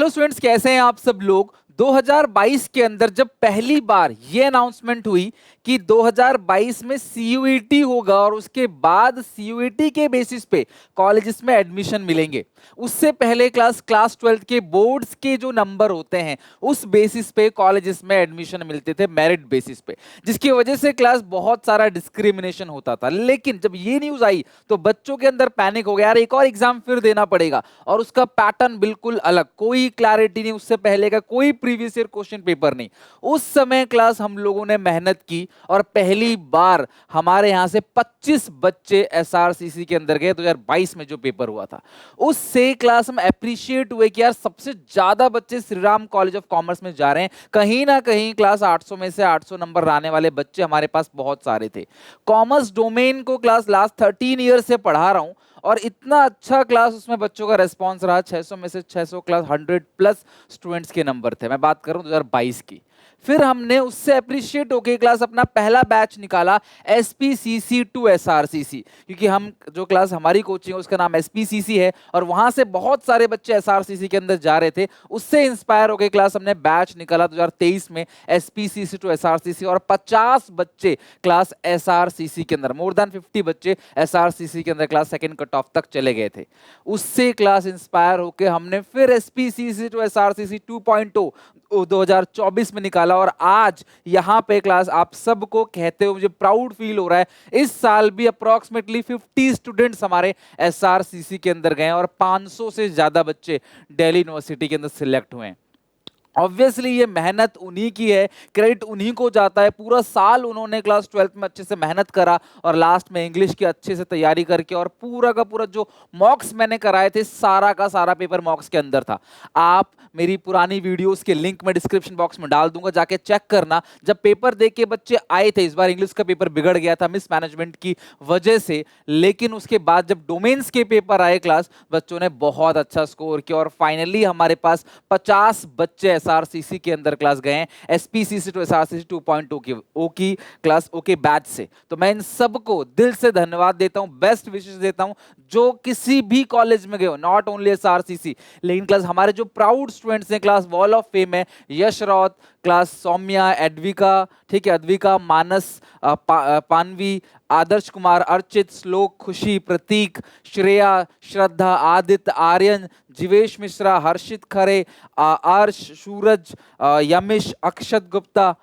Hello students, कैसे हैं आप सब लोग। 2022 के अंदर जब पहली बार ये अनाउंसमेंट हुई कि 2022 में सीयूईटी होगा और उसके बाद सीयूईटी के बेसिस पे कॉलेजेस में एडमिशन मिलेंगे, उससे पहले क्लास 12th के बोर्ड्स के जो नंबर होते हैं उस बेसिस पे कॉलेजेस में एडमिशन मिलते थे, मेरिट बेसिस पे, जिसकी वजह से क्लास बहुत सारा डिस्क्रिमिनेशन होता था। लेकिन जब ये न्यूज आई तो बच्चों के अंदर पैनिक हो गया, यार एक और एग्जाम फिर देना पड़ेगा और उसका पैटर्न बिल्कुल अलग, कोई क्लैरिटी नहीं, उससे पहले का कोई प्रीवियस ईयर क्वेश्चन पेपर नहीं। उस समय क्लास हम लोगों ने मेहनत की और पहली बार हमारे यहां से 25 बच्चे एसआरसीसी के अंदर गए 2022 में जो पेपर हुआ था। उससे क्लास हम अप्रिशिएट हुए कि यार सबसे ज्यादा बच्चे Shri Ram college of commerce में जा रहे हैं। कहीं ना कहीं क्लास 800 में से 800 नंबर लाने वाले बच्चे हमारे पास बहुत सारे थे। कॉमर्स डोमेन को क्लास लास्ट 13 ईयर से पढ़ा रहा हूं और इतना अच्छा क्लास उसमें बच्चों का रेस्पॉन्स रहा। 600 में से 600 क्लास 100 प्लस स्टूडेंट्स के नंबर थे। मैं बात कर रहा हूं 2022 की। फिर हमने उससे अप्रिशिएट होके क्लास अपना पहला बैच निकाला एसपीसीसी टू एसआरसीसी, क्योंकि हम जो क्लास हमारी कोचिंग है उसका नाम एसपीसीसी है और वहां से बहुत सारे बच्चे एसआरसीसी के अंदर जा रहे थे। उससे इंस्पायर होके क्लास हमने बैच निकाला 2023 में एसपीसीसी टू एसआरसीसी और 50 बच्चे क्लास एसआरसीसी के अंदर, मोर देन 50 बच्चे एसआरसीसी के अंदर क्लास सेकंड कट ऑफ तक चले गए थे। उससे क्लास इंस्पायर होके हमने फिर एसपीसीसी टू एसआरसीसी 2.0 2024 में निकाला और आज यहां पे क्लास आप सबको कहते हुए मुझे प्राउड फील हो रहा है। इस साल भी अप्रोक्सीमेटली 50 स्टूडेंट्स हमारे एसआरसीसी के अंदर गए और 500 से ज्यादा बच्चे दिल्ली यूनिवर्सिटी के अंदर सिलेक्ट हुए हैं। ऑब्वियसली ये मेहनत उन्हीं की है, क्रेडिट उन्हीं को जाता है। पूरा साल उन्होंने क्लास 12th में अच्छे से मेहनत करा और लास्ट में इंग्लिश की अच्छे से तैयारी करके और पूरा का पूरा जो मॉक्स मैंने कराए थे सारा का सारा पेपर मॉक्स के अंदर था। आप मेरी पुरानी वीडियोस के लिंक मैं डिस्क्रिप्शन बॉक्स में डाल दूंगा, जाके चेक करना। जब पेपर दे के बच्चे आए थे, इस बार इंग्लिश का पेपर बिगड़ गया था मिस मैनेजमेंट की वजह से, लेकिन उसके बाद जब डोमेन्स के पेपर आए क्लास बच्चों ने बहुत अच्छा स्कोर किया और फाइनली हमारे पास 50 बच्चे एसआरसीसी के अंदर क्लास गए हैं एसपीसीसी टू एसआरसीसी 2.0 की क्लास ओके बैच से। तो मैं इन सबको दिल से धन्यवाद देता हूं, बेस्ट विशेस देता हूं जो किसी भी कॉलेज में गए हो, नॉट ओनली एसआरसीसी। लेकिन क्लास हमारे जो प्राउड स्टूडेंट्स हैं, क्लास वॉल ऑफ फेम है यश रौत, क्लास सौम्या, एडविका, ठीक है, अद्विका, मानस, पानवी, आदर्श कुमार, अर्चित, श्लोक, खुशी, प्रतीक, श्रेया, श्रद्धा, आदित्य, आर्यन, जीवेश मिश्रा, हर्षित खरे, अर्श, सूरज, यमिश, अक्षत गुप्ता,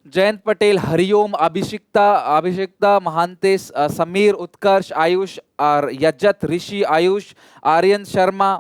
जयंत पटेल, हरिओम, अभिषिक्ता महांते, समीर, उत्कर्ष, आयुष, यजत, ऋषि, आयुष, आर्यन शर्मा,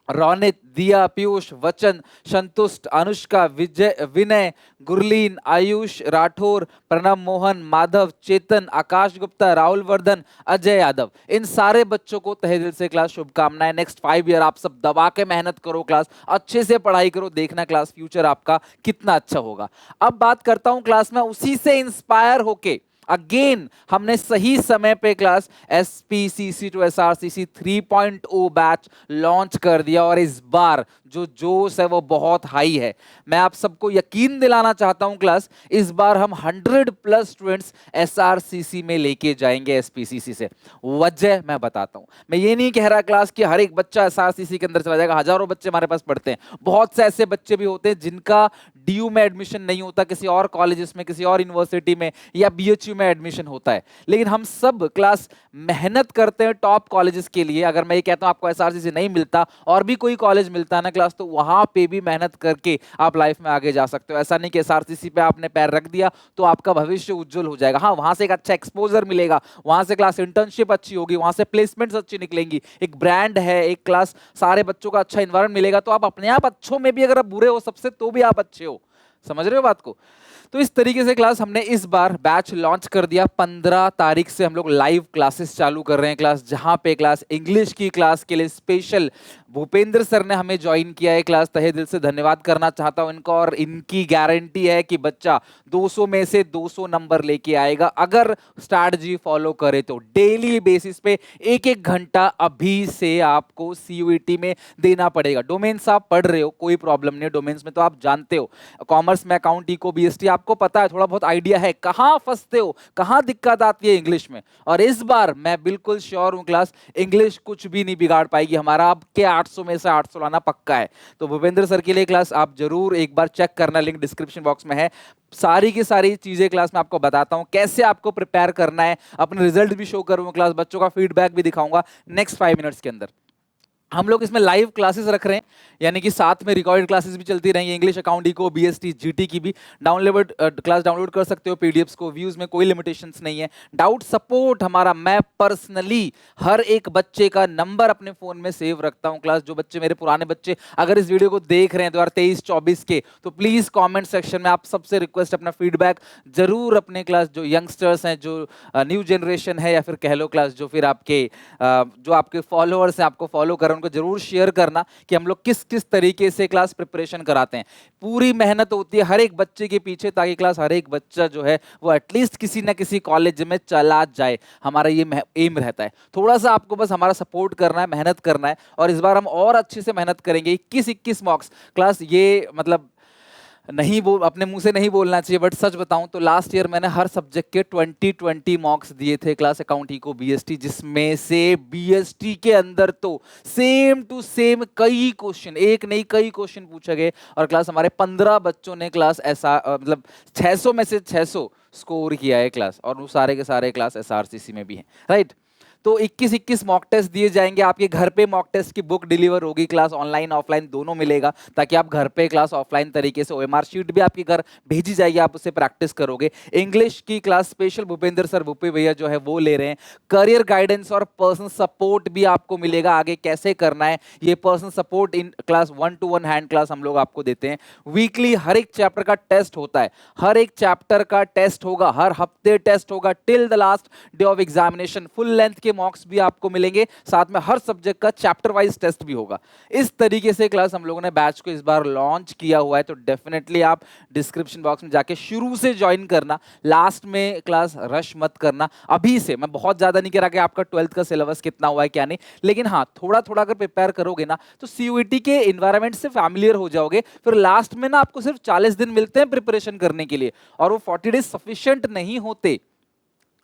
रौनित, दिया, पीयूष, वचन, संतुष्ट, अनुष्का, विनय, गुरलीन, आयुष राठौर, प्रणव मोहन, माधव, चेतन, आकाश गुप्ता, राहुल वर्धन, अजय यादव, इन सारे बच्चों को तहे दिल से क्लास शुभकामनाएं। नेक्स्ट 5 ईयर आप सब दबा के मेहनत करो, क्लास अच्छे से पढ़ाई करो, देखना क्लास फ्यूचर आपका कितना अच्छा होगा। अब बात करता हूं क्लास में उसी से इंस्पायर होके अगेन हमने सही समय पे class SPCC to SRCC 3.0 batch launch कर दिया और इस बार जो जोश है वो बहुत हाई है। मैं आप सबको यकीन दिलाना चाहता हूं क्लास इस बार हम 100 प्लस स्टूडेंट्स एसआरसीसी में लेके जाएंगे एसपीसीसी से। वजह मैं बताता हूं, मैं ये नहीं कह रहा क्लास कि हर एक बच्चा एसआरसीसी के अंदर चला जाएगा। हजारों बच्चे हमारे पास पढ़ते हैं, बहुत से ऐसे बच्चे भी होते हैं जिनका डीयू में एडमिशन नहीं होता, किसी और कॉलेजेस में, किसी और यूनिवर्सिटी में या बीएचयू में एडमिशन होता है। लेकिन हम सब क्लास मेहनत करते हैं टॉप कॉलेजेस के लिए। अगर मैं ये कहता हूं आपको एसआरसीसी नहीं मिलता और भी कोई कॉलेज मिलता है ना क्लास, तो वहां पे भी मेहनत करके आप लाइफ में आगे जा सकते हो। ऐसा नहीं कि एसआरसीसी पे आपने पैर रख दिया तो आपका भविष्य उज्जवल हो जाएगा। हाँ, वहां से एक अच्छा एक्सपोजर मिलेगा, वहां से क्लास इंटर्नशिप अच्छी होगी, वहां से प्लेसमेंट्स अच्छी निकलेंगी, एक ब्रांड है, एक क्लास सारे बच्चों का अच्छा इन्वायरमेंट मिलेगा, तो आप अपने आप अच्छों में भी अगर आप बुरे हो सबसे तो भी आप अच्छे हो। समझ रहे हो बात को? तो इस तरीके से क्लास हमने इस बार बैच लॉन्च कर दिया। 15 तारीख से हम लोग लाइव क्लासेस चालू कर रहे हैं क्लास, जहां पे क्लास इंग्लिश की क्लास के लिए स्पेशल भूपेंद्र सर ने हमें ज्वाइन किया है। क्लास तहे दिल से धन्यवाद करना चाहता हूं इनको और इनकी गारंटी है कि बच्चा 200 में से 200 नंबर लेके आएगा अगर स्ट्रैटेजी फॉलो करे तो। डेली बेसिस पे एक एक घंटा अभी से आपको सीयूईटी में देना पड़ेगा। डोमेन्स आप पढ़ रहे हो कोई प्रॉब्लम नहीं है, डोमेन्स में तो आप जानते हो, कॉमर्स में अकाउंट, इको, बीएसटी आप आपको पता है, थोड़ा बहुत आइडिया है कहाँ फंसते हो, कहाँ दिक्कत आती है इंग्लिश में। और इस बार मैं बिल्कुल श्योर हूँ क्लास, इंग्लिश कुछ भी नहीं बिगाड़ पाएगी हमारा। आपके 800 में से 800 लाना पक्का है। तो भूपेंद्र सर के लिए क्लास आप जरूर एक बार चेक करना, लिंक डिस्क्रिप्शन बॉक्स में है। सारी की सारी चीजें क्लास में आपको बताता हूं, कैसे आपको प्रिपेयर करना है, अपने रिजल्ट भी शो करूंगा क्लास, बच्चों का फीडबैक भी दिखाऊंगा नेक्स्ट 5 मिनट्स के अंदर। हम लोग इसमें लाइव क्लासेस रख रहे हैं, यानी कि साथ में रिकॉर्डेड क्लासेस भी चलती रहेंगी। English, account, eco, BST, GT की भी डाउनलोड क्लास डाउनलोड कर सकते हो पीडीएफ्स को। व्यूज में कोई लिमिटेशंस नहीं है। डाउट सपोर्ट हमारा, मैं पर्सनली हर एक बच्चे का नंबर अपने फोन में सेव रखता हूं क्लास। जो बच्चे मेरे पुराने बच्चे अगर इस वीडियो को देख रहे हैं 2023-24 के, तो प्लीज कॉमेंट सेक्शन में आप सबसे रिक्वेस्ट अपना फीडबैक जरूर अपने क्लास, जो यंगस्टर्स हैं, जो न्यू जनरेशन है, या फिर कह लो क्लास जो फिर आपके जो आपके फॉलोअर्स हैं, आपको फॉलो कर उनको जरूर शेयर करना कि हम लोग किस किस तरीके से क्लास प्रिपरेशन कराते हैं। पूरी मेहनत होती है हर एक बच्चे के पीछे, ताकि क्लास हर एक बच्चा जो है वो एटलीस्ट किसी ना किसी कॉलेज में चला जाए। हमारा ये एम रहता है। थोड़ा सा आपको बस हमारा सपोर्ट करना है, मेहनत करना है। और इस बार हम और अच्छे से मेहनत करेंगे। 21 मॉक्स क्लास, ये मतलब नहीं बोल, अपने मुंह से नहीं बोलना चाहिए, बट सच बताऊं तो लास्ट ईयर मैंने हर सब्जेक्ट के 20 मॉक्स दिए थे क्लास, अकाउंट, इको, बीएसटी, जिसमें से बीएसटी के अंदर तो सेम टू सेम कई क्वेश्चन, एक नहीं कई क्वेश्चन पूछे गए। और क्लास हमारे 15 बच्चों ने क्लास ऐसा मतलब 600 में से 600 स्कोर किया है क्लास, और वो सारे के सारे क्लास एसआरसीसी में भी हैं, राइट। तो 21 मॉक टेस्ट दिए जाएंगे। आपके घर पे मॉक टेस्ट की बुक डिलीवर होगी क्लास, ऑनलाइन ऑफलाइन दोनों मिलेगा, ताकि आप घर पे क्लास ऑफलाइन तरीके से, ओएमआर शीट भी आपके घर भेजी जाएगी, आप उससे प्रैक्टिस करोगे। इंग्लिश की क्लास स्पेशल भूपेंद्र सर, भूपे भैया जो है वो ले रहे हैं। करियर गाइडेंस और पर्सनल सपोर्ट भी आपको मिलेगा, आगे कैसे करना है ये personal support in class, 1-to-1 hand class हम लोग आपको देते हैं। वीकली हर एक चैप्टर का टेस्ट होता है, हर एक चैप्टर का टेस्ट होगा, हर हफ्ते टेस्ट होगा till the last day of examination. Full length के मॉक्स भी आपको मिलेंगे, साथ में हर सब्जेक्ट का चैप्टर वाइज टेस्ट भी होगा। इस तरीके से क्लास हम लोगों ने बैच को इस बार लॉन्च किया हुआ है। तो डेफिनेटली आप डिस्क्रिप्शन बॉक्स में जाके शुरू से ज्वाइन करना, लास्ट में क्लास रश मत करना। अभी से मैं बहुत ज्यादा नहीं कह रहा कि आपका 12th का सिलेबस कितना हुआ है क्या नहीं, लेकिन हाँ थोड़ा थोड़ा अगर प्रिपेयर करोगे ना, तो सीयूईटी के इन्वायरमेंट से फैमिलियर हो जाओगे। फिर लास्ट में ना आपको सिर्फ 40 दिन मिलते हैं प्रिपरेशन करने के लिए, और वो 40 डेज सफिशिएंट नहीं होते।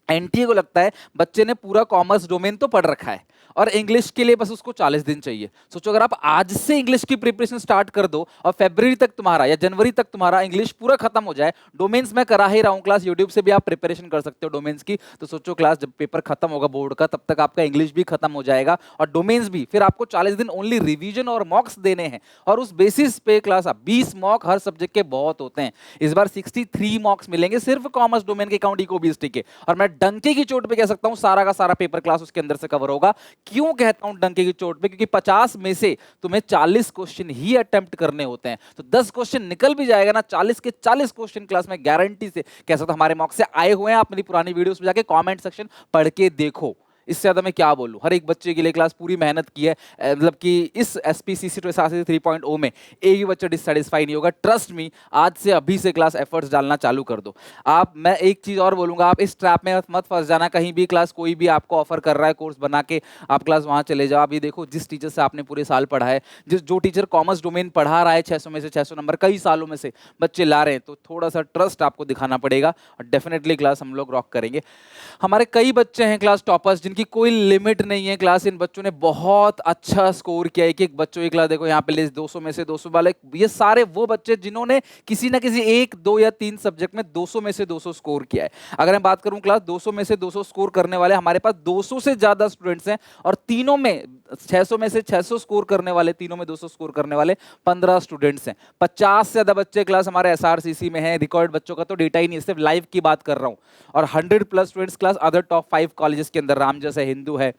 एनटीए को लगता है बच्चे ने पूरा कॉमर्स डोमेन तो पढ़ रखा है, और इंग्लिश के लिए बस उसको 40 दिन चाहिए। सोचो अगर आप आज से इंग्लिश की प्रिपरेशन स्टार्ट कर दो, और फरवरी तक तुम्हारा या जनवरी तक तुम्हारा इंग्लिश पूरा खत्म हो जाए। डोमेन्स मैं करा ही रहा हूँ क्लास, यूट्यूब से भी आप प्रिपरेशन कर सकते हो डोमेन्स की। तो सोचो क्लास जब पेपर खत्म होगा बोर्ड का, तब तक आपका इंग्लिश भी खत्म हो जाएगा और डोमेन्स भी। फिर आपको 40 दिन ओनली रिविजन और मॉक्स देने हैं, और उस बेसिस पे क्लास 20 मॉक हर सब्जेक्ट के बहुत होते हैं। इस बार 63 मॉक्स मिलेंगे सिर्फ कॉमर्स डोमेन के, अकाउंट, इको, बीएसटी के। और मैं डंके की चोट पे कह सकता हूं सारा का सारा पेपर क्लास उसके अंदर से कवर होगा। क्यों कहता हूं डंके की चोट पे? क्योंकि 50 में से तुम्हें 40 क्वेश्चन ही अटेम्प्ट करने होते हैं। तो 10 क्वेश्चन निकल भी जाएगा ना, 40 के 40 क्वेश्चन क्लास में गारंटी से कह सकता हूं हमारे मॉक से आए हुए हैं। आप मेरी पुरानी वीडियोस में जाके कमेंट सेक्शन पढ़ के देखो, इससे ज्यादा मैं क्या बोलूं। हर एक बच्चे के लिए क्लास पूरी मेहनत की है, मतलब कि इस एसपीसीसी टू एसआरसीसी 3.0 में एक भी बच्चा डिससेटिस्फाई नहीं होगा। ट्रस्ट मी, आज से अभी से क्लास एफर्ट्स डालना चालू कर दो आप। मैं एक चीज और बोलूंगा, आप इस ट्रैप में मत फंस जाना कहीं भी। क्लास कोई भी आपको ऑफर कर रहा है कोर्स बना के, आप क्लास वहां चले जाओ। आप ये देखो, जिस टीचर से आपने पूरे साल पढ़ा है, जो टीचर कॉमर्स डोमेन पढ़ा रहा है, 600 में से 600 नंबर कई सालों में से बच्चे ला रहे हैं, तो थोड़ा सा ट्रस्ट आपको दिखाना पड़ेगा, और डेफिनेटली क्लास हम लोग रॉक करेंगे। हमारे कई बच्चे हैं क्लास टॉपर्स, जिनकी कोई लिमिट नहीं है क्लास। इन बच्चों ने बहुत अच्छा स्कोर किया। एक बच्चों की क्लास देखो यहाँ पे लिस्ट, 200 में से 200 वाले, ये सारे वो बच्चे जिन्होंने किसी ना किसी 1, 2 या 3 सब्जेक्ट में 200 में से 200 स्कोर किया है। अगर मैं बात करूं क्लास 200 में से 200 स्कोर करने वाले, हमारे पास 200 से ज्यादा स्टूडेंट्स हैं, और तीनों में 600 में से 600 स्कोर करने वाले, तीनों में 200 स्कोर करने वाले 15 स्टूडेंट्स हैं। 50 से ज्यादा बच्चे क्लास हमारे एसआरसीसी में हैं। रिकॉर्ड बच्चों का तो डेटा ही नहीं, सिर्फ लाइव की बात कर रहा हूं। और 100+ students class other top 5 colleges के अंदर, रामजस है, हिंदू है,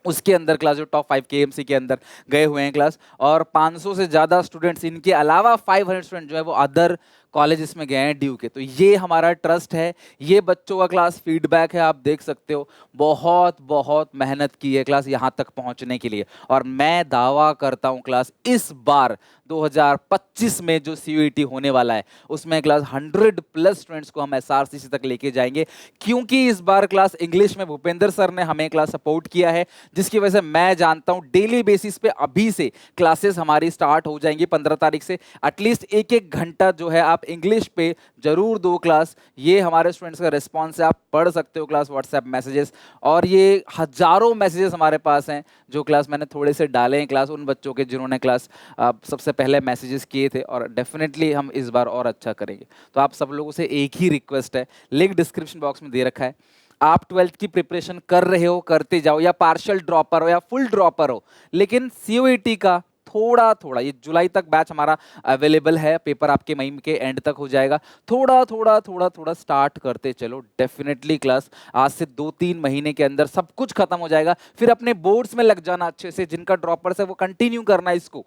उसके अंदर क्लास जो टॉप 5 केएमसी के अंदर गए हुए हैं क्लास। और 500 से ज्यादा स्टूडेंट्स, इनके अलावा 500 स्टूडेंट जो है वो अदर कॉलेजेस में गए हैं ड्यू के। तो ये हमारा ट्रस्ट है, ये बच्चों का क्लास फीडबैक है, आप देख सकते हो। बहुत बहुत मेहनत की है क्लास यहाँ तक पहुँचने के लिए, और मैं दावा करता हूँ क्लास इस बार 2025 में जो सीयूईटी होने वाला है उसमें क्लास 100+ स्टूडेंट्स को हम एसआरसीसी तक लेके जाएंगे, क्योंकि इस बार क्लास इंग्लिश में भूपेंद्र सर ने हमें क्लास सपोर्ट किया है, जिसकी वजह से मैं जानता हूं डेली बेसिस पे अभी से क्लासेस हमारी स्टार्ट हो जाएंगी 15 तारीख से। एटलीस्ट एक एक घंटा जो है आप इंग्लिश पे जरूर दो क्लास। ये हमारे स्टूडेंट्स का रिस्पॉन्स है, आप पढ़ सकते हो क्लास व्हाट्सएप मैसेजेस, और ये हजारों मैसेजेस हमारे पास हैं जो क्लास मैंने थोड़े से डाले हैं क्लास उन बच्चों के जिन्होंने क्लास सबसे पहले मैसेजेस किए थे, और डेफिनेटली हम इस बार और अच्छा करेंगे। तो आप सब लोगों से एक ही रिक्वेस्ट है, लिंक डिस्क्रिप्शन बॉक्स में दे रखा है। आप 12th की प्रिपरेशन कर रहे हो, करते जाओ, या पार्शियल ड्रॉपर हो या फुल ड्रॉपर हो, लेकिन सीयूईटी का थोड़ा थोड़ा, ये जुलाई तक बैच हमारा अवेलेबल है, पेपर आपके मई के एंड तक हो जाएगा, थोड़ा थोड़ा थोड़ा थोड़ा स्टार्ट करते चलो। डेफिनेटली क्लास आज से 2-3 महीने के अंदर सब कुछ खत्म हो जाएगा, फिर अपने बोर्ड्स में लग जाना अच्छे से, जिनका ड्रॉपर्स है वो कंटिन्यू करना इसको,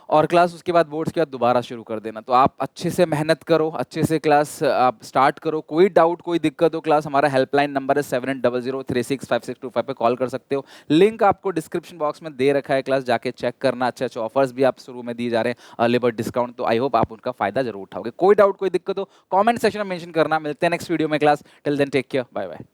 और क्लास उसके बाद बोर्ड्स के बाद दोबारा शुरू कर देना। तो आप अच्छे से मेहनत करो, अच्छे से क्लास आप स्टार्ट करो। कोई डाउट कोई दिक्कत हो, क्लास हमारा हेल्पलाइन नंबर है 7800365625 पे कॉल कर सकते हो। लिंक आपको डिस्क्रिप्शन बॉक्स में दे रखा है, क्लास जाके चेक करना। अच्छे अच्छे ऑफर्स भी आप शुरू में दिए जा रहे हैं, अर्ली बर्ड डिस्काउंट, तो आई होप आप उनका फायदा जरूर उठाओगे। कोई डाउट कोई दिक्कत हो कॉमेंट सेक्शन में मेंशन करना। मिलते हैं नेक्स्ट वीडियो में class, till then take care, bye bye.